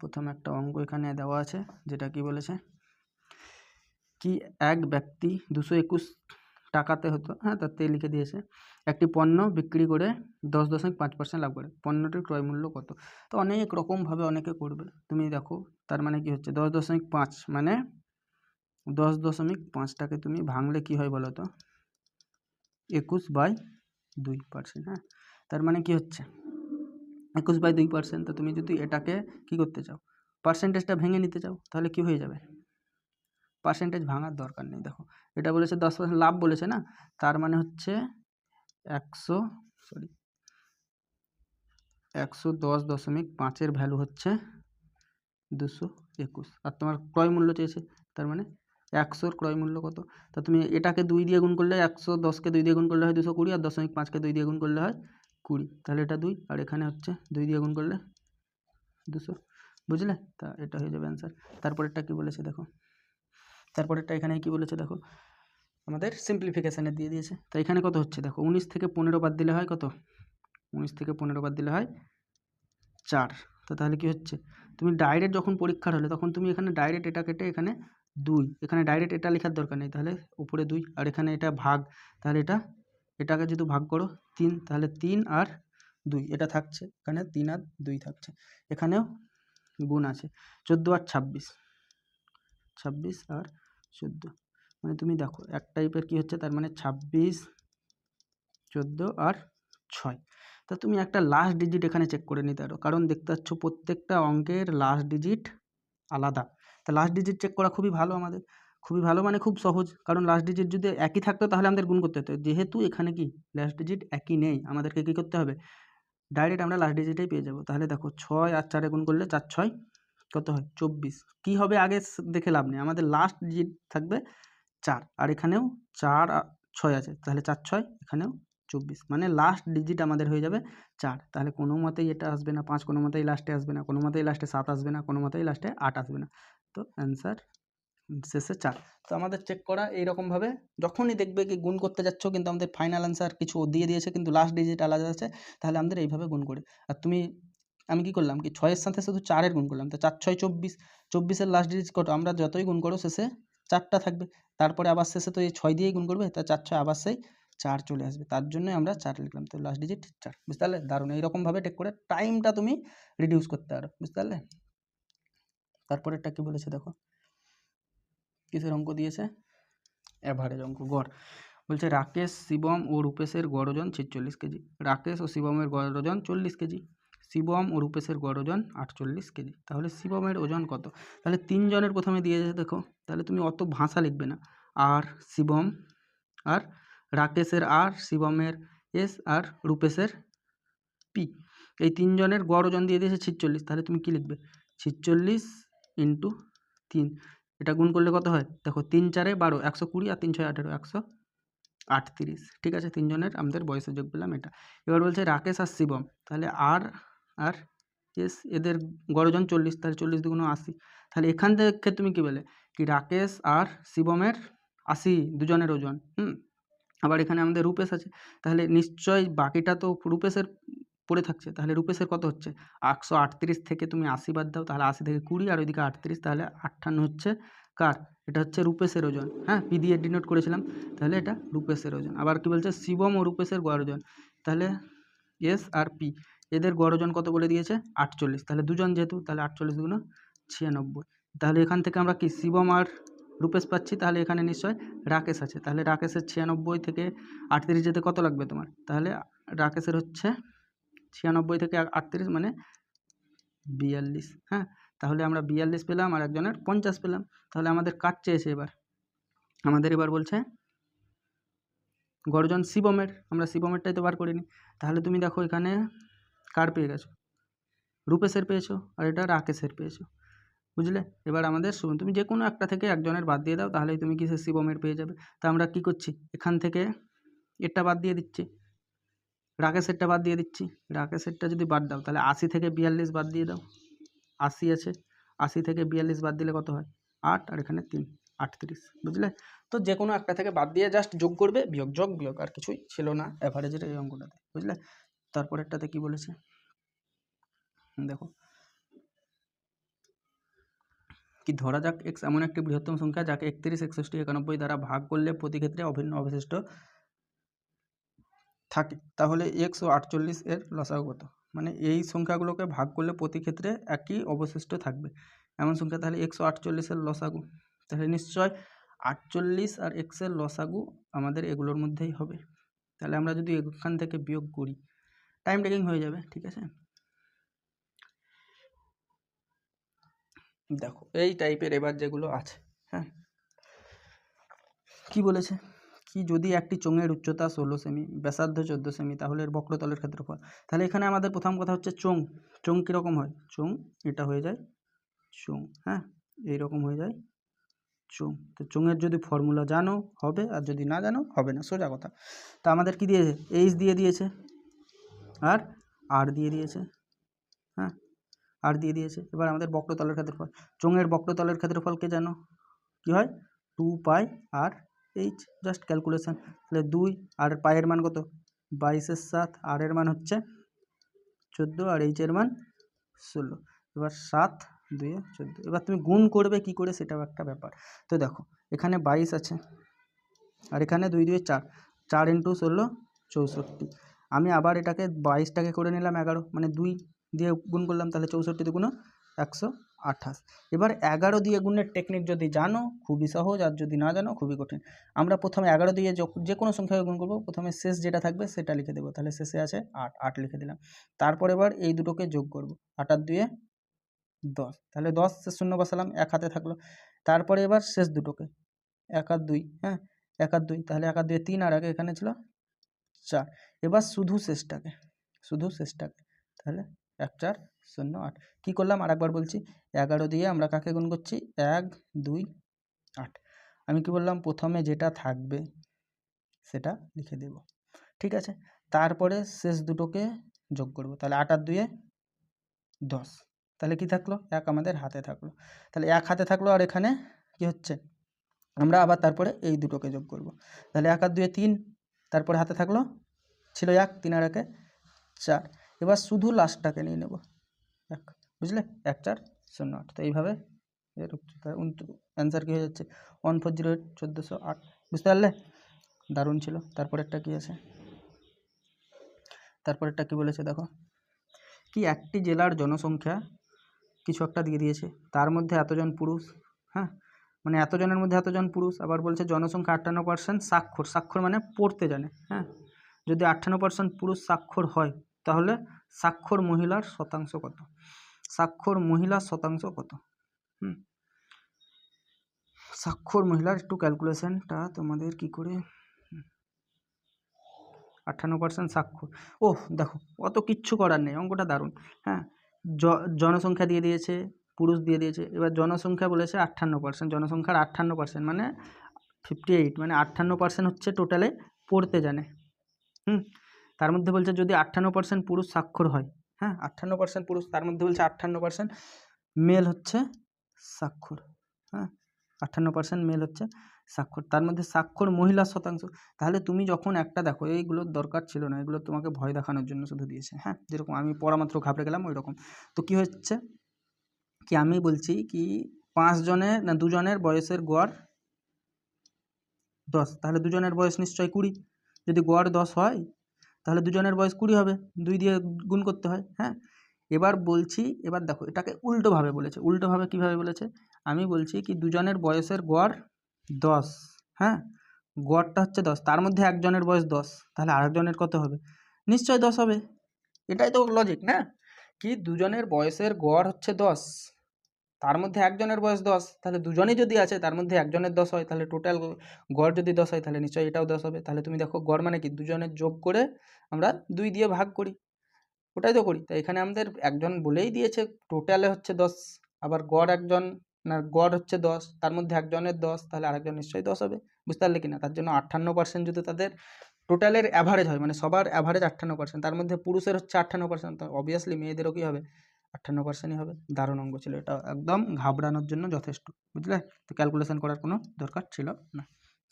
প্রথম একটা অঙ্ক এখানে দেওয়া আছে, যেটা কি বলেছে কি এক ব্যক্তি 221 টাকাতে হতো, হ্যাঁ তাতে লিখে দিয়েছে, একটি পণ্য বিক্রি করে 10.5% লাভ করে, পণ্যটির ক্রয় মূল্য কত। তো অনেক রকমভাবে অনেকে করবে। তুমি দেখো তার মানে কি হচ্ছে 10.5 মানে 10.5টাকে তুমি ভাঙলে কি হয় বলো তো, 21/2%। হ্যাঁ, তার মানে কি হচ্ছে 21/2%। তো তুমি যদি এটাকে কি করতে চাও, পার্সেন্টেজটা ভেঙে নিতে চাও, তাহলে কি হয়ে যাবে, পার্সেন্টেজ ভাঙার দরকার নেই। দেখো এটা বলেছে 10% লাভ বলেছে না, তার মানে হচ্ছে 110.5 ভ্যালু হচ্ছে 221, আর তোমার ক্রয় মূল্য চেয়েছে, তার মানে 100-র ক্রয় মূল্য কত। তা তুমি এটাকে 2 দিয়ে গুণ করলে 110কে 2 দিয়ে গুণ করলে হয় 220, আর 0.5কে 2 দিয়ে গুণ করলে হয় 20, তাহলে এটা 2, আর এখানে হচ্ছে 2 দিয়ে গুণ করলে 200, বুঝলে। তা এটা হয়ে যাবে অ্যান্সার। তারপরেরটা কি বলেছে দেখো, তারপরেরটা এখানে কি বলেছে দেখো, আমাদের সিম্পলিফিকেশানে দিয়ে দিয়েছে। তো এখানে কত হচ্ছে দেখো, 19 থেকে 15 বাদ দিলে হয় কত, 19 থেকে 15 বাদ দিলে হয় 4। তো তাহলে কি হচ্ছে, তুমি ডাইরেক্ট যখন পরীক্ষার হলে তখন তুমি এখানে ডাইরেক্ট এটা কেটে এখানে 2, এখানে ডাইরেক্ট এটা লেখার দরকার নেই, তাহলে উপরে 2, আর এখানে এটা ভাগ, তাহলে এটাকে যদি ভাগ করো 3, তাহলে 3 আর 2 এটা থাকছে, এখানে 3 আর 2 থাকছে, এখানেও গুণ আছে 14 আর 26, 26 আর 14, মানে তুমি দেখো এক টাইপের কি হচ্ছে, তার মানে 26, 14 আর 6। তা তুমি একটা লাস্ট ডিজিট এখানে চেক করে নিতে পারো, কারণ দেখতে পাচ্ছ প্রত্যেকটা অঙ্কের লাস্ট ডিজিট আলাদা। তা লাস্ট ডিজিট চেক করা খুবই ভালো, আমাদের খুবই ভালো, মানে খুব সহজ, কারণ লাস্ট ডিজিট যদি একই থাকতো তাহলে আমাদের গুণ করতে হতো, যেহেতু এখানে কি লাস্ট ডিজিট একই নেই, আমাদেরকে কী করতে হবে, ডাইরেক্ট আমরা লাস্ট ডিজিটেই পেয়ে যাব। তাহলে দেখো 6 আর 4 গুণ করলে 4 6 কত হয় 24, কী হবে আগে দেখে লাভ নেই, আমাদের লাস্ট ডিজিট থাকবে 4, আর এখানেও 4 আর 6 আছে, তাহলে 4 6 এখানেও 24, মানে লাস্ট ডিজিট আমাদের হয়ে যাবে 4। তাহলে কোনো মতেই এটা আসবে না 5, কোনো মতেই লাস্টে আসবে না, কোনো মতেই লাস্টে 7 আসবে না, কোনো মতেই লাস্টে 8 আসবে না। তো অ্যান্সার শেষে 4। তো আমাদের চেক করা এইরকমভাবে, যখনই দেখবে কি গুণ করতে যাচ্ছ কিন্তু আমাদের ফাইনাল অ্যান্সার কিছু দিয়ে দিয়েছে কিন্তু লাস্ট ডিজিট আলাদা আছে, তাহলে আমাদের এইভাবে গুণ করে। আর আমি কি করলাম কি 6-এর সাথে শুধু 4-এর গুণ করলাম, তো 4 6 24, 24-এর লাস্ট ডিজিট কত, আমরা যতই গুণ করো শেষে 4টা থাকবে, তারপরে আবার শেষে তো এই 6 দিয়েই গুণ করবে, তা 4 6 আবার সেই 4 চলে আসবে, তার জন্যই আমরা 4 লিখলাম। তো লাস্ট ডিজিট 4, বুঝতে পারলে। দারুণ, এইরকমভাবে টেক করে টাইমটা তুমি রিডিউস করতে পারো, বুঝতে পারলে। তারপরেরটা কি বলেছে দেখো, কিসের অঙ্ক দিয়েছে, অ্যাভারেজ অঙ্ক, গড়। বলছে রাকেশ, শিবম ও রূপেশের গড় ওজন 46 কেজি, রাকেশ ও শিবমের গড় ওজন 40 কেজি, শিবম ও রূপেশের গড় ওজন 48 কেজি, তাহলে শিবমের ওজন কত। তাহলে 3 জনের প্রথমে দিয়েছে দেখো, তাহলে তুমি অত ভাষা লিখবে না, আর শিবম, আর রাকেশের আর, শিবমের এস, আর রূপেশের পি, এই 3 জনের গড় ওজন দিয়ে দিয়েছে 46, তাহলে তুমি কি লিখবে 46 ইন্টু 3, এটা গুণ করলে কত হয় দেখো, 3 4 12, 120, আর 3 6 18, 138, ঠিক আছে। 3 জনের আমাদের বয়সের যোগ পেলাম এটা। এবার বলছে রাকেশ আর শিবম, তাহলে আর আর এস, এদের গড় ওজন 40, তাহলে 40 দুগুণ 80, তাহলে এখান থেকে তুমি কি বলে কি রাকেশ আর শিবমের 80 দুজনের ওজন। আবার এখানে আমাদের রূপেশ আছে, তাহলে নিশ্চয়ই বাকিটা তো রূপেশের পড়ে থাকছে, তাহলে রূপেশের কত হচ্ছে 138 থেকে তুমি 80 বাদ দাও, তাহলে 80 থেকে 20, আর ওইদিকে 38, তাহলে 58 হচ্ছে কার, এটা হচ্ছে রূপেশের ওজন। হ্যাঁ, পি দিয়ে ডিনোট করেছিলাম, তাহলে এটা রূপেশের ওজন। আবার কি বলছে শিবম ও রূপেশের গড় ওজন, তাহলে এস আর পি এদের গড় ওজন কত বলে দিয়েছে 48, তাহলে দুজন যেহেতু, তাহলে 48 দুগুণ 96, তাহলে এখান থেকে আমরা কি শিবম আর রূপেশ পাচ্ছি, তাহলে এখানে নিশ্চয় রাকেশ আছে, তাহলে রাকেশের 96 থেকে 38 যেতে কত লাগবে তোমার, তাহলে রাকেশের হচ্ছে 96 থেকে 38 মানে 42। হ্যাঁ, তাহলে আমরা 42 পেলাম, আর একজনের 50 পেলাম। তাহলে আমাদের কাট চেয়েছে, আমাদের এবার বলছে গড় ওজন শিবমের, আমরা শিবমেরটাই তো বার করিনি, তাহলে তুমি দেখো এখানে কার পেয়ে গেছো, রূপেশের পেয়েছো, আর এটা রাকেশের পেয়েছো, বুঝলে। এবার আমাদের তুমি যে কোনো একটা থেকে একজনের বাদ দিয়ে দাও, তাহলেই তুমি কিসের শিবমের পেয়ে যাবে। তা আমরা কি করছি, এখান থেকে এটা বাদ দিয়ে দিচ্ছি, রাকেশেরটা বাদ দিয়ে দিচ্ছি, রাকেশেরটা যদি বাদ দাও তাহলে 80 থেকে 42 বাদ দিয়ে দাও, 80 আছে, 80 থেকে 42 বাদ দিলে কত হয় 8, আর এখানে 3, 38, বুঝলে। তো যে কোনো একটা থেকে বাদ দিয়ে জাস্ট যোগ করবে, যোগ বিয়োগ, আর কিছুই ছিল না অ্যাভারেজের এই অঙ্কটাতে, বুঝলে। তারপরেরটাতে কি বলেছে দেখো, কি ধরা যাক এক্স এমন একটি বৃহত্তম সংখ্যা যাকে 31, 61, 91 দ্বারা ভাগ করলে প্রতি ক্ষেত্রে অভিন্ন অবশিষ্ট থাকে, তাহলে এক্স ও 48 এর লসাগু কত? মানে এই সংখ্যাগুলোকে ভাগ করলে প্রতি ক্ষেত্রে একই অবশিষ্ট থাকবে এমন সংখ্যা, তাহলে এক্স ও 48 এর লসাগু, তাহলে নিশ্চয় 48 আর এক্স এর লসাগু আমাদের এগুলোর মধ্যেই হবে। তাহলে আমরা যদি এখান থেকে বিয়োগ করি টাইম টেকিং হয়ে যাবে, ঠিক আছে। দেখো এই টাইপের এবার যেগুলো আছে, হ্যাঁ, কি বলেছে, কি যদি একটি চোঙের উচ্চতা 16 সেমি, ব্যাসার্ধ 14 সেমি, তাহলে এর বক্রতলের ক্ষেত্রফল। তাহলে এখানে আমাদের প্রথম কথা হচ্ছে চোঙ। চোঙ কীরকম হয়? চোঙ এটা হয়ে যায় চোঙ, হ্যাঁ, এইরকম হয়ে যায় চোঙ। তো চোঙের যদি ফর্মুলা জানো হবে, আর যদি না জানো হবে না, সোজা কথা। তা আমাদের কি দিয়েছে? এইচ দিয়ে দিয়েছে আর আর দিয়ে দিয়েছে, হ্যাঁ, আর দিয়ে দিয়েছে। এবার আমাদের বক্রতলের ক্ষেত্রফল, চোঙের বক্রতলের ক্ষেত্রফলকে জানো কি হয়? 2 পাই আর এইচ, জাস্ট ক্যালকুলেশন। তাহলে 2 আর পায়ের মান কত? 22 এর 7, আর এর মান হচ্ছে 14 আর এইচ এর মান 16। এবার 7 2 14। এবার তুমি গুণ করবে কি করে সেটাও একটা ব্যাপার। তো দেখো এখানে 22 আছে আর এখানে 2 2 4, 4 × 16 64। আমি আবার এটাকে 22টাকে করে নিলাম 11, মানে 2 দিয়ে গুণ করলাম, তাহলে 64 দুগুণ 128। এবার 11 দিয়ে গুণের টেকনিক যদি জানো খুবই সহজ, আর যদি না জানো খুবই কঠিন। আমরা প্রথমে 11 দিয়ে যে কোনো সংখ্যাকে গুণ করবো, প্রথমে শেষ যেটা থাকবে সেটা লিখে দেবো, তাহলে শেষে আছে 8, 8 লিখে দিলাম। তারপর এবার এই দুটোকে যোগ করব, 8 আর 2 10, তাহলে 10 শেষ শূন্য বসালাম, 1 হাতে থাকলো। তারপরে এবার শেষ দুটোকে 1 আর 2, হ্যাঁ, 1 আর 2, তাহলে 1 আর 2 3, আর আগে এখানে ছিল 4। এবার শুধু শেষটাকে তাহলে 1 4 0 8। কী করলাম আর একবার বলছি, 11 দিয়ে আমরা কাকে গুণ করছি? 1 2 8। আমি কি বললাম? প্রথমে যেটা থাকবে সেটা লিখে দেব, ঠিক আছে। তারপরে শেষ দুটোকে যোগ করব, তাহলে 8 আর 2 10, তাহলে কি থাকলো? 1 আমাদের হাতে থাকলো, তাহলে 1 হাতে থাকলো। আর এখানে কি হচ্ছে? আমরা আবার তারপরে এই দুটোকে যোগ করব, তাহলে 1 আর 2 3, তারপরে হাতে থাকলো ছিল 1, 3 আর 1 4। এবার শুধু লাস্টটাকে নিয়ে নেব 1, বুঝলে? 1 4 0 8। তো এইভাবে এর অ্যান্সার কী হয়ে যাচ্ছে? 1408 1408। বুঝতে পারলে? দারুণ ছিল। তারপরেরটা কী আছে? তারপরেরটা কী বলেছে দেখো, কি একটি জেলার জনসংখ্যা কিছু একটা দিয়ে দিয়েছে, তার মধ্যে এতজন পুরুষ, হ্যাঁ, মানে এতজনের মধ্যে এতজন পুরুষ। আবার বলছে জনসংখ্যা 58% সাক্ষর, সাক্ষর মানে পড়তে জানে, হ্যাঁ। যদি 58% পুরুষ সাক্ষর হয় তাহলে সাক্ষর মহিলার শতাংশ কত? সাক্ষর মহিলার শতাংশ কত? সাক্ষর মহিলার একটু ক্যালকুলেশনটা তোমাদের কি করে, 58% সাক্ষর। ওহ দেখো অত কিচ্ছু করার নেই, অঙ্কটা দারুণ, হ্যাঁ। জনসংখ্যা দিয়ে দিয়েছে, পুরুষ দিয়ে দিয়েছে। এবার জনসংখ্যা বলেছে 58%, জনসংখ্যার 58% মানে 58, মানে 58% হচ্ছে টোটালে পড়তে জানে, তার মধ্যে বলছে যদি 58% পুরুষ সাক্ষর হয়, হ্যাঁ, 58% পুরুষ, তার মধ্যে বলছে 58% মেল হচ্ছে সাক্ষর, হ্যাঁ, 58% মেল হচ্ছে সাক্ষর। তার মধ্যে সাক্ষর মহিলার শতাংশ। তাহলে তুমি যখন একটা দেখো, এইগুলোর দরকার ছিল না, এগুলো তোমাকে ভয় দেখানোর জন্য শুধু দিয়েছে, হ্যাঁ, যেরকম আমি পড়া মাত্র ঘাবড়ে গেলাম ওই রকম। তো কী হচ্ছে কি, আমি বলছি কি 5 জনের না 2 জনের বয়সের গড় 10, তাহলে 2 জনের বয়স নিশ্চয়ই 20। যদি গড় 10 হয় তাহলে 2 জনের বয়স 20 হবে, 2 দিয়ে গুণ করতে হয়, হ্যাঁ। এবার বলছি, এবার দেখো এটাকে উল্টোভাবে বলেছে। উল্টোভাবে কীভাবে বলেছে? আমি বলছি কি 2 জনের বয়সের গড় 10, হ্যাঁ, গড়টা হচ্ছে 10, তার মধ্যে একজনের বয়স 10, তাহলে আরেকজনের কত হবে? নিশ্চয়ই 10 হবে। এটাই তো লজিক না, কি 2 জনের বয়সের গড় হচ্ছে 10, তার মধ্যে একজনের বয়স 10, তাহলে দুজনই যদি আছে তার মধ্যে একজনের 10 হয়, তাহলে টোটাল গড় যদি 10 হয় তাহলে নিশ্চয়ই এটাও 10 হবে। তাহলে তুমি দেখো গড় মানে কি, দুজনের যোগ করে আমরা 2 দিয়ে ভাগ করি, ওটাই তো করি। তাই এখানে আমাদের একজন বলেই দিয়েছে টোটালে হচ্ছে 10, আবার গড় একজন, না গড় হচ্ছে 10, তার মধ্যে একজনের 10, তাহলে আরেকজন নিশ্চয়ই 10 হবে। বুঝতে পারলে কি না? তার জন্য 58% যদি তাদের টোটালের অ্যাভারেজ হয়, মানে সবার অ্যাভারেজ 58%, তার মধ্যে পুরুষের হচ্ছে 58%, তো অবভিয়াসলি মেয়েদেরও কী হবে? 58%ই হবে। দারুণ অঙ্ক ছিল এটা, একদম ঘাবড়ানোর জন্য যথেষ্ট, বুঝলে? তো ক্যালকুলেশন করার কোনো দরকার ছিল না,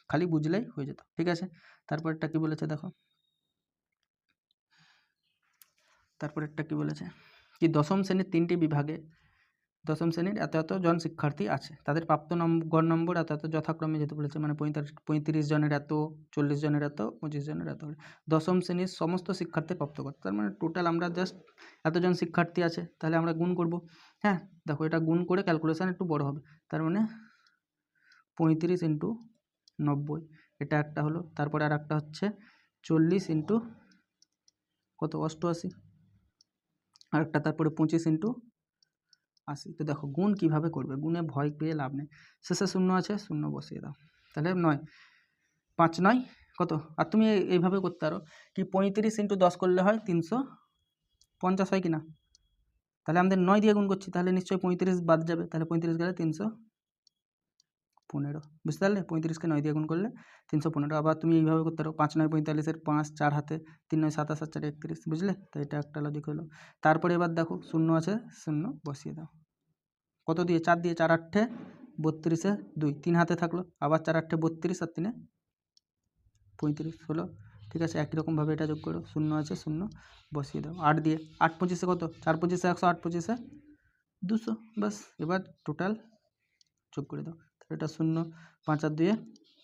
খালি বুঝলেই হয়ে যেত, ঠিক আছে। তারপরটা কি বলেছে দেখো, তারপরেরটা কি বলেছে, কি দশম শ্রেণীর 3টি বিভাগে দশম শ্রেণীর এত এত জন শিক্ষার্থী আছে, তাদের প্রাপ্ত গড় নম্বর এত এত যথাক্রমে যেহেতু বলেছে, মানে 35 জনের এত, 40 জনের এত, 25 জনের এত, দশম শ্রেণীর সমস্ত শিক্ষার্থীর প্রাপ্ত গড়, তার মানে টোটাল আমরা জাস্ট এতজন শিক্ষার্থী আছে, তাহলে আমরা গুণ করব। হ্যাঁ দেখো এটা গুণ করে ক্যালকুলেশান একটু বড় হবে, তার মানে 35 ইন্টু 90, এটা একটা হলো। তারপরে আর একটা হচ্ছে 40 ইন্টু কত 88, আরেকটা তারপরে 25 ইন্টু 80। তো দেখো গুণ কিভাবে করবে, গুণে ভয় পেয়ে লাভ নেই, শেষে শূন্য আছে, শূন্য বসিয়ে দাও, তাহলে 9, 5 9 কত। আর তুমি এইভাবে করতে পারো কি 35 ইন্টু 10 করলে হয় 350 হয় কি না, তাহলে আমাদের 9 দিয়ে গুণ করছি, তাহলে নিশ্চয়ই 35 বাদ যাবে, তাহলে 35 গেলে 315, বুঝতে পারলে? 35কে 9 দিয়ে গুণ করলে 315। আবার তুমি এইভাবে করতে পারো 5 9 45, 5 4 হাতে, 3 9 27 আর 4 31, বুঝলে? তো এটা একটা লজিক হলো। তারপরে এবার দেখো শূন্য আছে, শূন্য বসিয়ে দাও, কত দিয়ে 4 দিয়ে, 4 8 32, 2 3 হাতে থাকলো, আবার 4 8 32 আর 3 35 হলো। ঠিক আছে, একই রকমভাবে এটা যোগ করো, শূন্য আছে, শূন্য বসিয়ে দাও, 8 দিয়ে, 8 25 কত, 4 25 100, 8 25 200, বাস। এবার টোটাল যোগ করে দাও, তাহলে এটা 0, 5 আর 2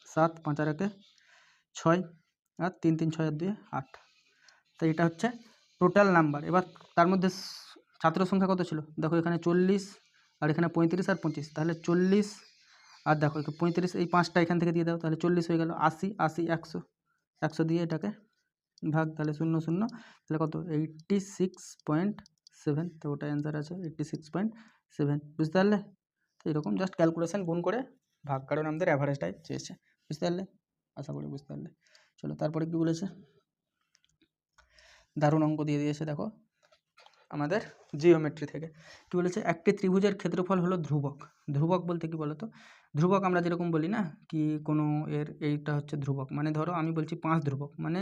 7, 5 আর 1 6, আর 3 3 6 আর 2 8। তো এটা হচ্ছে টোটাল নাম্বার। এবার তার মধ্যে ছাত্র সংখ্যা কত ছিল দেখো, এখানে 40 আর এখানে 35 আর 25, তাহলে 40 আর দেখো 35, এই 5টা এখান থেকে দিয়ে দাও, তাহলে 40 হয়ে গেল। 80 80 100, 100 দিয়ে এটাকে ভাগ, তাহলে 0 0, তাহলে কত 86.7, তো ওটা অ্যান্সার আছে 86.7, বুঝতে পারলে? তো এরকম জাস্ট ক্যালকুলেশান গুণ করে ভাগ, কারণ আমাদের অ্যাভারেজটাই চেয়েছে, বুঝতে পারলে? আশা করি বুঝতে পারলে। চলো তারপরে কী বলেছে, দারুণ অঙ্ক দিয়ে দিয়েছে দেখো আমাদের জিওমেট্রি থেকে। কী বলেছে, একটি ত্রিভুজের ক্ষেত্রফল হলো ধ্রুবক। ধ্রুবক বলতে কী বলো তো, ধ্রুবক আমরা যেরকম বলি না কি কোনো এইটা হচ্ছে ধ্রুবক, মানে ধরো আমি বলছি 5 ধ্রুবক, মানে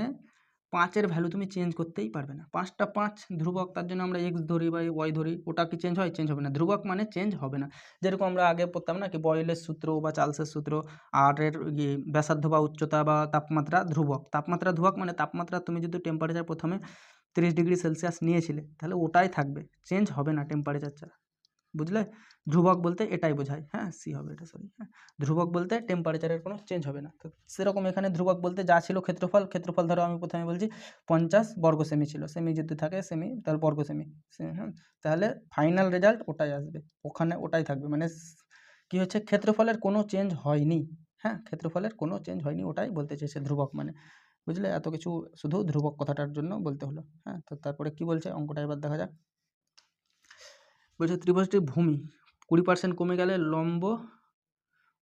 5-এর ভ্যালু তুমি চেঞ্জ করতেই পারবে না, 5টা 5 ধ্রুবক, তার জন্য আমরা এক্স ধরি বা ওয়াই ধরি, ওটা কি চেঞ্জ হয়? চেঞ্জ হবে না। ধ্রুবক মানে চেঞ্জ হবে না, যেরকম আমরা আগে পড়তাম না কি বয়েলের সূত্র বা চার্লসের সূত্র, আর এর ব্যাসার্ধ বা উচ্চতা বা তাপমাত্রা ধ্রুবক। তাপমাত্রা ধ্রুবক মানে তাপমাত্রা তুমি যদি টেম্পারেচার প্রথমে 30 ডিগ্রি সেলসিয়াস নিয়েছিলে, তাহলে ওটাই থাকবে, চেঞ্জ হবে না টেম্পারেচার ছাড়া, বুঝলে? ধ্রুবক বলতে এটাই বোঝায়, হ্যাঁ সি হবে এটা, সরি, হ্যাঁ ধ্রুবক বলতে টেম্পারেচারের কোনো চেঞ্জ হবে না। তো সেরকম এখানে ধ্রুবক বলতে যা ছিল ক্ষেত্রফল, ক্ষেত্রফল ধরো আমি প্রথমে বলছি 50 বর্গ সেমি ছিল, সেমি যদি থাকে সেমি, তাহলে বর্গ সেমি, হ্যাঁ, তাহলে ফাইনাল রেজাল্ট ওটাই আসবে, ওখানে ওটাই থাকবে, মানে কী হচ্ছে ক্ষেত্রফলের কোনো চেঞ্জ হয়নি, হ্যাঁ ক্ষেত্রফলের কোনো চেঞ্জ হয়নি, ওটাই বলতে চেয়েছে ধ্রুবক মানে, বুঝলে? এত কিছু শুধু ধ্রুবক কথাটার জন্য বলতে হলো, হ্যাঁ। তো তারপরে কি বলছে অঙ্কটা এবার দেখা যাক। বলছে ত্রিভুজটির ভূমি 20% কমে গেলে লম্ব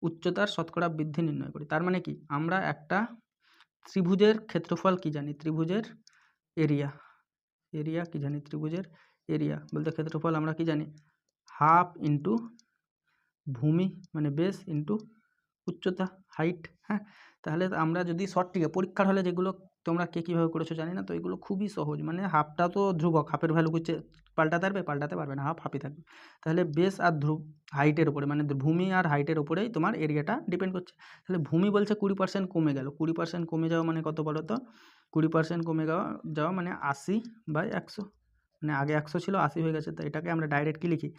উচ্চতার শতকরা বৃদ্ধি নির্ণয় করি। তার মানে কি, আমরা একটা ত্রিভুজের ক্ষেত্রফল কি জানি, ত্রিভুজের এরিয়া, এরিয়া কি জানি, ত্রিভুজের এরিয়া বলতে ক্ষেত্রফল আমরা কি জানি, হাফ ইন্টু ভূমি মানে বেস ইন্টু উচ্চতা হাইট, হ্যাঁ। তাহলে আমরা যদি শর্টটিকে পরীক্ষার হলে যেগুলো তোমরা কে কীভাবে করেছো জানি না, তো এগুলো খুবই সহজ, মানে হাফটা তো ধ্রুবক, হাফের ভ্যালু হচ্ছে পাল্টাতে পারবে না, হাফ হাফই থাকবে। তাহলে বেস আর হাইটের ওপরে, মানে ভূমি আর হাইটের ওপরেই তোমার এরিয়াটা ডিপেন্ড করছে। তাহলে ভূমি বলছে 20% কমে গেল, 20% কমে যাওয়া মানে কত বলো তো, 20% কমে যাওয়া মানে 80/100, মানে আগে 100 ছিল 80 হয়ে গেছে, তো এটাকে আমরা ডাইরেক্ট কি লিখি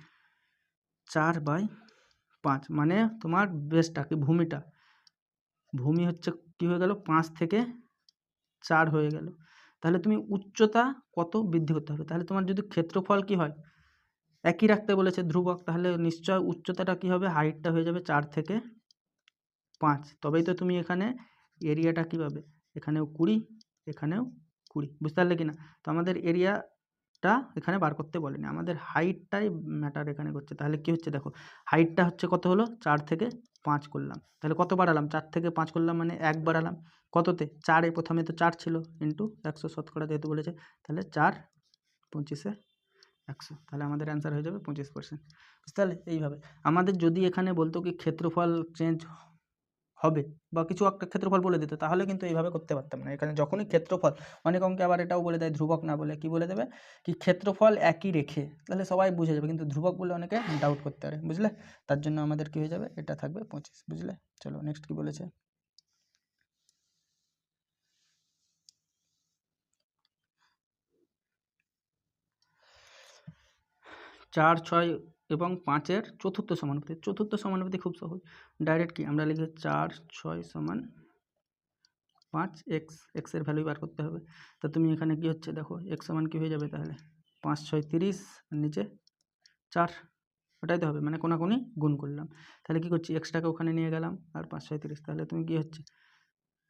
4/5, মানে তোমার বেসটা কি ভূমিটা, ভূমি হচ্ছে কী হয়ে গেল 5 থেকে 4 হয়ে গেল, তাহলে তুমি উচ্চতা কত বৃদ্ধি করতে হবে, তাহলে তোমার যদি ক্ষেত্রফল কি হয় একই রাখতে বলেছে ধ্রুবক, তাহলে নিশ্চয় উচ্চতাটা কি হবে, হাইটটা হয়ে যাবে 4 থেকে 5, তবেই তো তুমি এখানে এরিয়াটা কী পাবে, এখানেও 20 এখানেও 20, বুঝতে পারলে কি না? তো আমাদের এরিয়াটা এখানে বার করতে বলেনি, আমাদের হাইটটাই ম্যাটার এখানে করছে। তাহলে কি হচ্ছে দেখো, হাইটটা হচ্ছে কত হলো 4 থেকে 5 করলাম, তাহলে কত বাড়ালাম 4 থেকে 5 করলাম মানে 1 বাড়ালাম, কততে 4, প্রথমে তো 4 ছিল, ইন্টু 100 শতকরা যেহেতু বলেছে, তাহলে 4 25 100, তাহলে আমাদের অ্যান্সার হয়ে যাবে 25%, বুঝতে পারলে? এইভাবে আমাদের যদি এখানে বলতো কি ক্ষেত্রফল চেঞ্জ হবে বা কিছু একটা ক্ষেত্রফল বলে দিত, তাহলে কিন্তু এইভাবে করতে পারতাম না। এখানে যখনই ক্ষেত্রফল, অনেক অঙ্কে আবার এটাও বলে দেয় ধ্রুবক না বলে কি বলে দেবে কি ক্ষেত্রফল একই রেখে, তাহলে সবাই বুঝে যাবে, কিন্তু ধ্রুবক বলে অনেকে ডাউট করতে পারে, বুঝলে? তার জন্য আমাদের কি হয়ে যাবে, এটা থাকবে 25, বুঝলে? চলো নেক্সট কি বলেছে, 4 6 এবং 5-এর চতুর্থ সমানুপাতিক। চতুর্থ সমানুপাতিক খুব সহজ, ডাইরেক্ট কি আমরা লিখি 4 6 সমান 5 এক্সের ভ্যালু বার করতে হবে। তা তুমি এখানে কি হচ্ছে দেখো, এক্স সমান কী হয়ে যাবে তাহলে 5 6 30 আর নিচে 4, ওটাই তো হবে, মানে কোনাকুনি গুণ করলাম। তাহলে কী করছি, এক্সটাকে ওখানে নিয়ে গেলাম আর 5 6 30, তাহলে তুমি কী হচ্ছে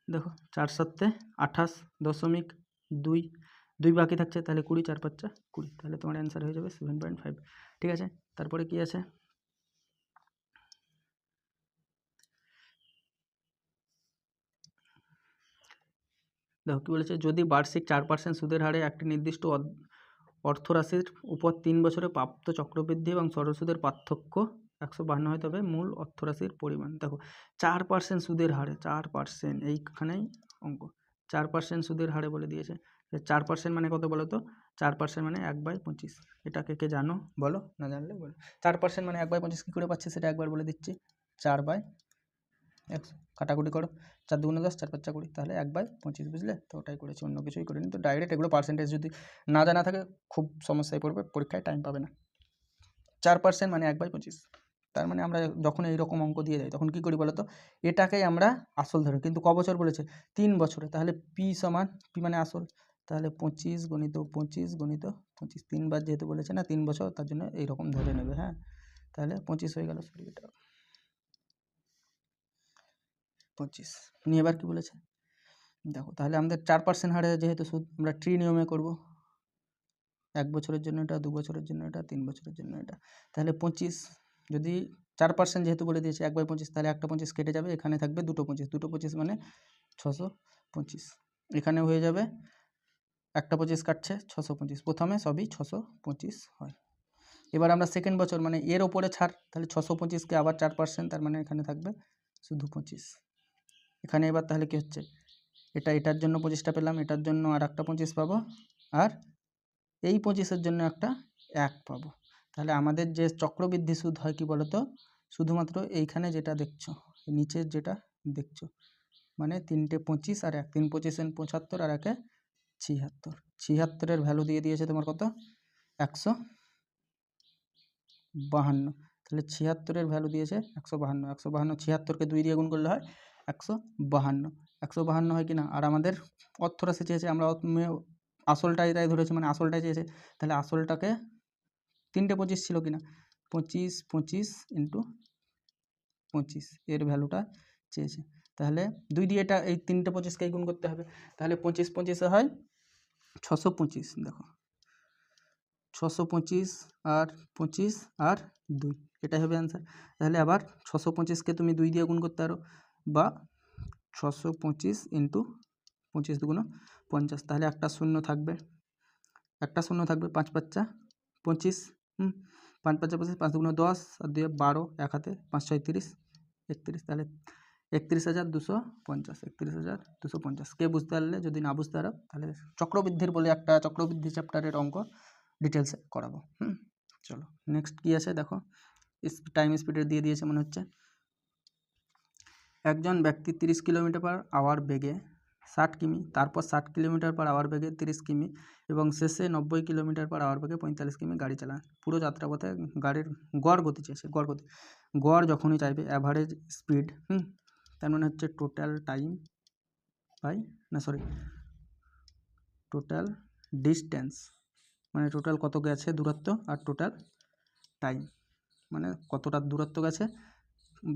দেখো 4 7 28.2, 2 বাকি থাকছে, তাহলে 20, 4 5 20, তাহলে তোমার অ্যান্সার হয়ে যাবে 7.5। ঠিক আছে, তারপরে কি আছে, দেখো কী বলেছে, যদি বার্ষিক 4% সুদের হারে একটি নির্দিষ্ট অর্থরাশির উপর 3 বছরে প্রাপ্ত চক্রবৃদ্ধি এবং সরল সুদের পার্থক্য 152 হয়, তবে মূল অর্থরাশির পরিমাণ। দেখো 4% সুদের হারে, 4% এইখানেই অঙ্ক, 4% সুদের হারে বলে দিয়েছে। 4% মানে কত বলো তো, 4% মানে 1/25। এটাকে কে জানো বলো, না জানলে বলো। 4% মানে 1/25 কী করে পাচ্ছি সেটা একবার বলে দিচ্ছি, 4/100, কাটাকুটি করো, 4 2 10, 4 5 20, তাহলে 1/25, বুঝলে তো, ওটাই করেছি, অন্য কিছুই করিনি। তো ডাইরেক্ট এগুলো পার্সেন্টেজ যদি না জানা থাকে খুব সমস্যায় পড়বে, পরীক্ষায় টাইম পাবে না। 4% মানে 1/25, তার মানে আমরা যখন এইরকম অঙ্ক দিয়ে যাই তখন কী করি বলো তো, এটাকেই আমরা আসল ধরি, কিন্তু ক বছর বলেছে 3 বছরে, তাহলে পি সমান, পি মানে আসল, তাহলে 25 × 25 × 25, 3 বার যেহেতু বলেছে না 3 বছর, তার জন্য এইরকম ধরে নেবে। হ্যাঁ, তাহলে 25 হয়ে গেল, সরি এটা 25 নিয়ে। এবার কী বলেছে দেখো, তাহলে আমাদের 4% হারে যেহেতু সুদ, আমরা ট্রি নিয়মে করব, 1 বছরের জন্য এটা, 2 বছরের জন্য এটা, 3 বছরের জন্য এটা। তাহলে 25, যদি 4% যেহেতু বলে দিয়েছে 1/25, তাহলে একটা 25 কেটে যাবে, এখানে থাকবে দুটো 25, দুটো 25 মানে 625, এখানে হয়ে যাবে একটা 25 কাটছে 625, প্রথমে সবই 625 হয়। এবার আমরা সেকেন্ড বছর মানে এর ওপরে ছাড়, তাহলে 625কে আবার 4%, তার মানে এখানে থাকবে শুধু 25। এখানে এবার তাহলে কি হচ্ছে, এটার জন্য 25টা পেলাম, এটার জন্য আর একটা 25 পাবো, আর এই 25-এর জন্য একটা 1 পাবো। তাহলে আমাদের যে চক্রবৃদ্ধি সুদ হয় কি বলতো, শুধুমাত্র এইখানে যেটা দেখছো, নিচের যেটা দেখছো, মানে 3টে 25 আর 1, 3 25 75 আর 1 76, 76-এর ভ্যালু দিয়ে দিয়েছে তোমার কত, 152, তাহলে 76-এর ভ্যালু দিয়েছে 152, 152, 76কে 2 দিয়ে গুণ করলে হয় 152, 152 হয় কি না। আর আমাদের অর্থরাশি চেয়েছে, আমরা আসলটাই তাই ধরেছি, মানে আসলটাই চেয়েছে, তাহলে আসলটাকে 3টে 25 ছিল কি না, 25 25 × 25 এর ভ্যালুটা চেয়েছে, তাহলে 2 দিয়ে এটা এই 3টে 25কেই গুণ করতে হবে, তাহলে 25 25-এ হয় 625, দেখো 625 আর 25 আর 2, এটাই হবে অ্যান্সার। তাহলে আবার 625কে তুমি 2 দিয়ে গুণ করতে পারো, বা 625 × 25 2 50, তাহলে একটা শূন্য থাকবে, একটা শূন্য থাকবে, 5 5 25, 5 5 25, 5 2 10 আর 2 12, 1 হাতে 5 6 30 31, তাহলে 31,250, 31,250। কে বুঝতে পারলে, যদি না বুঝতে পারো তাহলে চক্রবৃদ্ধির বলে একটা চক্রবৃদ্ধি চ্যাপ্টারের অঙ্ক ডিটেলসে করাবো। চলো নেক্সট কী আছে দেখো, টাইম স্পিডের দিয়ে দিয়েছে মনে হচ্ছে। একজন ব্যক্তি 30 কিমি/আওয়ার বেগে 60 কিমি, তারপর 60 কিমি/আওয়ার বেগে 30 কিমি এবং শেষে 90 কিমি/আওয়ার বেগে 45 কিমি গাড়ি চালান। পুরো যাত্রাপথে গাড়ির গড় গতি চেয়েছে, গড় যখনই চাইবে অ্যাভারেজ স্পিড, তার মানে হচ্ছে টোটাল টাইম বাই, না সরি, টোটাল ডিস্টেন্স, মানে টোটাল কত গেছে দূরত্ব, আর টোটাল টাইম মানে কতটা দূরত্ব গেছে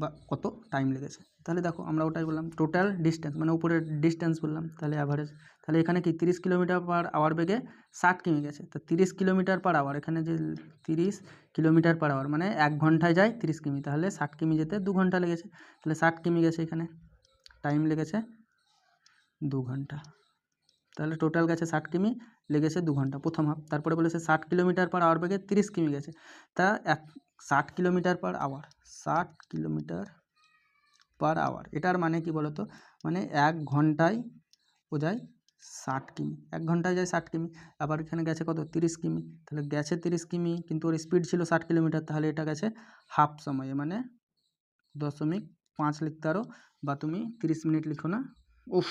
বা কত টাইম লেগেছে। তাহলে দেখো আমরা ওটাই বললাম, টোটাল ডিস্টেন্স মানে উপরের ডিস্টেন্স বললাম, তাহলে অ্যাভারেজ, তাহলে এখানে কি 30 কিমি/আওয়ার বেগে 60 কিমি গেছে, তো 30 কিমি/আওয়ার, এখানে যে 30 কিমি/আওয়ার মানে 1 ঘন্টায় যায় 30 কিমি, তাহলে 60 কিমি যেতে 2 ঘন্টা লেগেছে, তাহলে 60 কিমি গেছে, এখানে টাইম লেগেছে 2 ঘন্টা, তাহলে টোটাল গেছে 60 কিমি, লেগেছে 2 ঘন্টা প্রথম হাফ। তারপরে বলেছে 60 কিমি/আওয়ার বেগে 30 কিমি গেছে, তা 60 কিমি/আওয়ার, 60 কিমি/আওয়ার, এটার মানে কি বলতো, মানে 1 ঘন্টায় ও যায় 60 কিমি, 1 ঘন্টায় যায় 60 কিমি, আবার এখানে গেছে কত 30 কিমি, তাহলে গেছে 30 কিমি কিন্তু ওর স্পিড ছিল 60 কিলোমিটার, তাহলে এটা গেছে হাফ সময়ে, মানে 0.5 লিখতে পারো, বা তুমি 30 মিনিট লিখো না। উফ,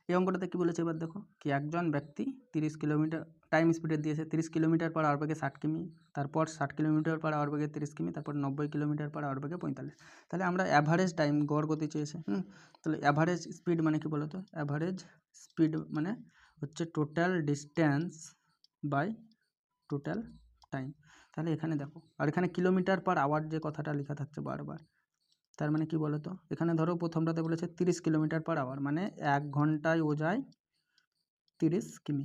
এই অঙ্কটাতে কী বলেছে এবার দেখো, কি একজন ব্যক্তি 30 কিলোমিটার টাইম স্পিডে দিয়েছে 30 কিলোমিটার পার আওয়ার বেগে 60 কিমি, তারপর 60 কিলোমিটার পার আওয়ার বেগে 30 কিমি, তারপর 90 কিলোমিটার পার আওয়ার বেগে 45। তাহলে আমরা অ্যাভারেজ টাইম গড় গতি চেয়েছে। তাহলে অ্যাভারেজ স্পিড মানে কি বলো তো? অ্যাভারেজ স্পিড মানে হচ্ছে total distance by total time. তাহলে এখানে দেখো, আর এখানে কিলোমিটার পার আওয়ার যে কথাটা লেখা থাকছে বারবার, তার মানে কি বলো তো? এখানে ধরো প্রথমটাতে বলেছে 30 কিলোমিটার পার আওয়ার, মানে 1 ঘন্টায় ও যায় 30 কিমি,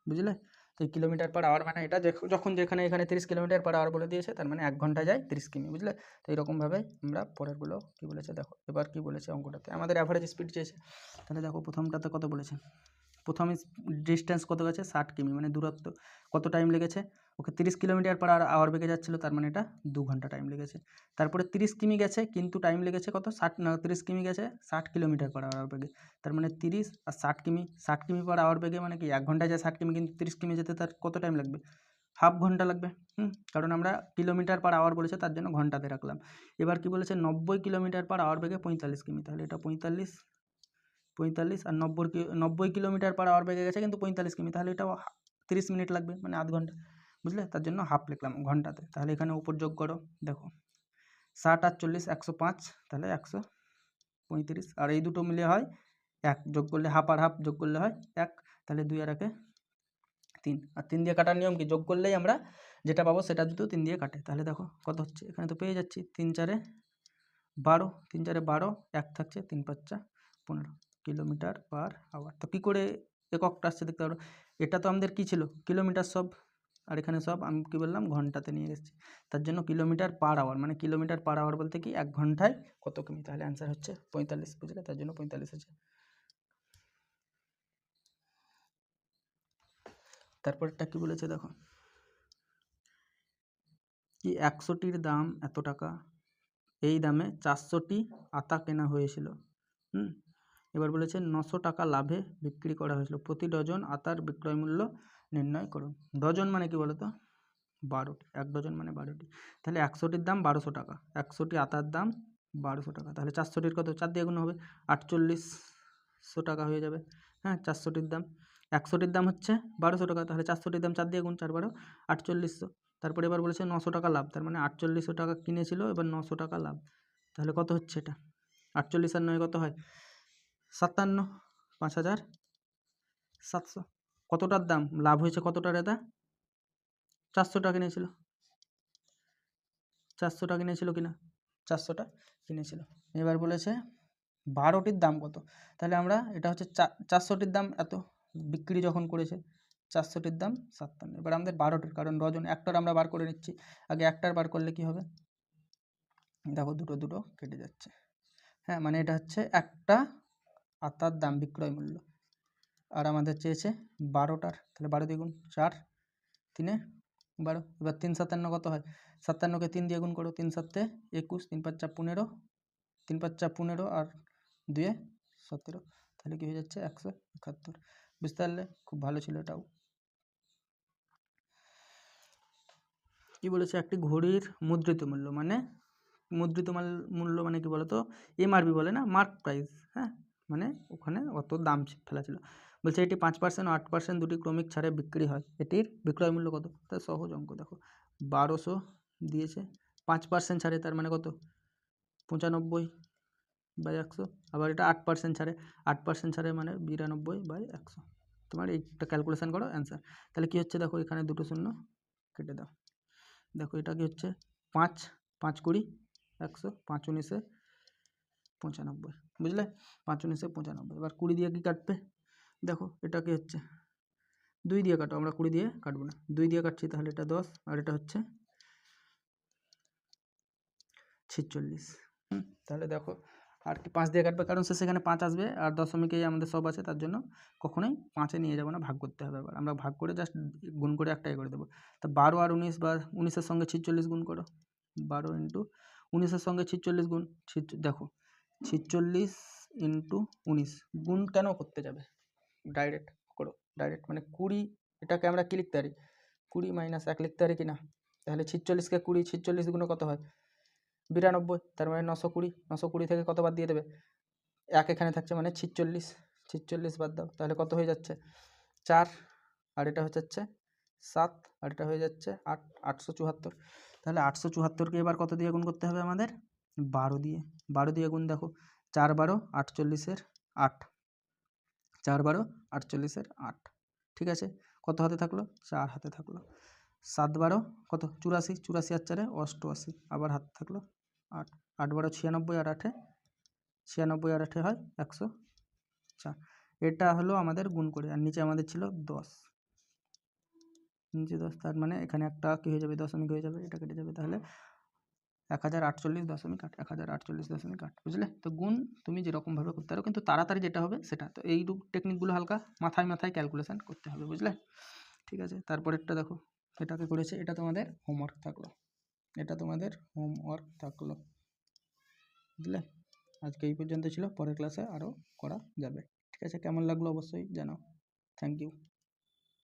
বুঝলে? তো এই কিলোমিটার পার আওয়ার মানে এটা যখন যেখানে এখানে 30 কিলোমিটার পার আওয়ার বলে দিয়েছে, তার মানে 1 ঘন্টায় যায় 30 কিমি, বুঝলে? তো এইরকমভাবে আমরা পরেরগুলো কী বলেছে দেখো, এবার কী বলেছে অঙ্কটাতে, আমাদের অ্যাভারেজ স্পিড চেয়েছে। তাহলে দেখো প্রথমটাতে কত বলেছে, প্রথম ডিস্টেন্স কত গেছে 60 কিমি, মানে দূরত্ব কত টাইম লেগেছে, ওকে 30 কিলোমিটার পার আওয়ার বেগে যাচ্ছিলো, তার মানে এটা 2 ঘন্টা টাইম লেগেছে। তারপরে 30 কিমি গেছে, কিন্তু টাইম লেগেছে কত 30 কিমি গেছে 60 কিলোমিটার পার আওয়ার বেগে, তার মানে 30 আর 60 কিমি পার আওয়ার বেগে মানে কি 1 ঘন্টায় যায় 60 কিমি, কিন্তু 30 কিমি যেতে তার কত টাইম লাগবে, হাফ ঘন্টা লাগবে। কারণ আমরা কিলোমিটার পার আওয়ার বলেছে তার জন্য ঘন্টাতে রাখলাম। এবার কি বলেছে 90 কিলোমিটার পার আওয়ার বেগে 45 কিমি, তাহলে এটা 45 আর 90 কিলোমিটার পার আওয়ার বেগে গেছে কিন্তু 45 কিমি, তাহলে এটাও 30 মিনিট লাগবে, মানে আধ ঘন্টা, বুঝলে? তার জন্য হাফ লিখলাম ঘন্টাতে। তাহলে এখানে উপর যোগ করো, দেখো 60 আর 40 105, তাহলে 135, আর এই দুটো মিলে হয় 1, যোগ করলে হাফ আর হাফ যোগ করলে হয় 1, তাহলে 2 আর 1 3, আর 3 দিয়ে কাটার নিয়ম কি, যোগ করলেই আমরা যেটা পাবো সেটা দুটো 3 দিয়ে কাটে। তাহলে দেখো কত হচ্ছে, এখানে তো পেয়ে যাচ্ছি 3 4 12, 3 4 12, 1 থাকছে 3 5 15 কিলোমিটার পার আওয়ার। তো কী করে এককটা আসছে দেখতে পারো, এটা তো আমাদের কী ছিল কিলোমিটার সব, আর এখানে সব আমি কী বললাম ঘন্টাতে নিয়ে এসেছি, তার জন্য কিলোমিটার পার আওয়ার, মানে কিলোমিটার পার আওয়ার বলতে কি 1 ঘন্টায় কত কিমি, তাহলে অ্যান্সার হচ্ছে 45, বুঝলে? তার জন্য 45 আছে। তারপরটা কী বলেছে দেখো, কি 100টির দাম এত টাকা, এই দামে 400টি আতা কেনা হয়েছিল। এবার বলেছে 900 টাকা লাভে বিক্রি করা হয়েছিল, প্রতি ডজন আতার বিক্রয় মূল্য নির্ণয় করুন। ডজন মানে কি বলতো, 12টি, 1 ডজন মানে 12টি। তাহলে 100টির দাম 1200 টাকা, 100টি আতার দাম 1200 টাকা, তাহলে 400টির কত 4 দিয়ে গুণ হবে, 4800 টাকা হয়ে যাবে। 400টির দাম, 100টির দাম হচ্ছে 1200 টাকা, তাহলে 400টির দাম 4 দিয়ে গুণ, 4 12 4800। তারপরে এবার বলেছে 900 টাকা লাভ, তার মানে 4800 টাকা কিনেছিল, এবার 900 টাকা লাভ, তাহলে কত হচ্ছে এটা, 48 আর 9 কত হয় 57, 5700। কতটার দাম লাভ হয়েছে, কতটার এটা 400 টাকা কিনেছিল, 400 টাকা কিনেছিল কিনা, 400 টাকা কিনেছিল। এবার বলেছে 12টির দাম কত, তাহলে আমরা এটা হচ্ছে 400টির দাম এত, বিক্রি যখন করেছে 400টির দাম 57। এবার আমাদের 12টির, কারণ ডজন একটার আমরা বার করে নিচ্ছি, আগে একটার বার করলে কি হবে, দেখো দুটো দুটো কেটে যাচ্ছে, মানে এটা হচ্ছে একটা আতার দাম বিক্রয় মূল্য, আর আমাদের চেয়েছে 12টার, তাহলে 12 দ্বিগুণ 4, 3 12, এবার 3 57 কত হয়, 57কে 3 দিয়ে গুণ করো, 3 7 21, 3 5 15, 3 5 15 আর 2 17, তাহলে কি হয়ে যাচ্ছে 171। বুঝতে পারলে, খুব ভালো ছিল এটাও। কি বলেছে, একটি ঘড়ির মুদ্রিত মূল্য মানে মূল্য মানে কি বলতো, এমআরপি বলে না, মার্ক প্রাইস, মানে ওখানে অত দাম ফেলা ছিল। বলছে এটি 5% ও 8% দুটি ক্রমিক ছাড়ে বিক্রি হয়, এটির বিক্রয় মূল্য কত, তাই সহজ অঙ্ক। দেখো 1200 দিয়েছে, 5% ছাড়ে, তার মানে কত 95/100, আবার এটা 8% ছাড়ে, 8% ছাড়ে মানে 92/100। তোমার এইটা ক্যালকুলেশন করো অ্যান্সার। তাহলে কি হচ্ছে দেখো, এখানে দুটো শূন্য কেটে দাও, দেখো এটা কি হচ্ছে 5 5 20 100, 5 19 95, বুঝলে? 5 19 95। এবার 20 দিয়ে কি কাটবে, দেখো এটা কি হচ্ছে 2 দিয়ে কাটো, আমরা 20 দিয়ে কাটবো না, 2 দিয়ে কাটছি, তাহলে এটা 10 আর এটা হচ্ছে 46। তাহলে দেখো আর কি 5 দিয়ে কাটবে, কারণ শেষে এখানে 5 আসবে আর দশমিকেই আমাদের সব আছে, তার জন্য কখনোই 5-এ নিয়ে যাবো না, ভাগ করতে হবে। এবার আমরা ভাগ করে জাস্ট গুণ করে একটাই করে দেবো। তা 12 আর 19 বা 19-এর সঙ্গে 46 গুণ করো, 12 ইন্টু 19-এর সঙ্গে 46 গুণ, দেখো 46 ইন্টু 19 গুণ কেন করতে যাবে, ডাইরেক্ট করো, ডাইরেক্ট মানে 20, এটাকে আমরা কী লিখতে পারি 20 - 1 লিখতে পারি কি না, তাহলে 46কে 20, 46 গুণে কত হয় 92, তার মানে 920, 920 থেকে কত বাদ দিয়ে দেবে 1 এখানে থাকছে, মানে 46, 46 বাদ দাও, তাহলে কত হয়ে যাচ্ছে 4, আর এটা হচ্ছে 7, আর এটা হয়ে যাচ্ছে 8, 874। তাহলে 874কে এবার কত দিয়ে গুণ করতে হবে আমাদের 12 দিয়ে। 12 দিয়ে গুণ দেখো, 4 12 48-এর 8, 4 12 48-এর 8, ঠিক আছে। কত হাতে থাকলো 4 হাতে থাকলো। 7 12 কত 84, 84 আর 4 88, আবার হাতে থাকলো 8, 8 12 96 আর 8 96 আর 8 হয় 104। এটা হলো আমাদের গুণ করে, আর নিচে আমাদের ছিল 10, নিচে 10, তার মানে এখানে একটা কী হয়ে যাবে দশমিক হয়ে যাবে, এটা কেটে যাবে, তাহলে 1048.8, 1048.8, বুঝলে? তো গুণ তুমি যেরকমভাবে করতে পারো, কিন্তু তাড়াতাড়ি যেটা হবে সেটা। তো এই টেকনিকগুলো হালকা মাথায় মাথায় ক্যালকুলেশন করতে হবে, বুঝলে? ঠিক আছে, তারপরেরটা দেখো, এটাকে করেছে, এটা তোমাদের হোমওয়ার্ক থাকলো, এটা তোমাদের হোমওয়ার্ক থাকলো, বুঝলে? আজকে এই পর্যন্ত ছিল, পরের ক্লাসে আরও করা যাবে। ঠিক আছে, কেমন লাগলো অবশ্যই জানাও। Thank you.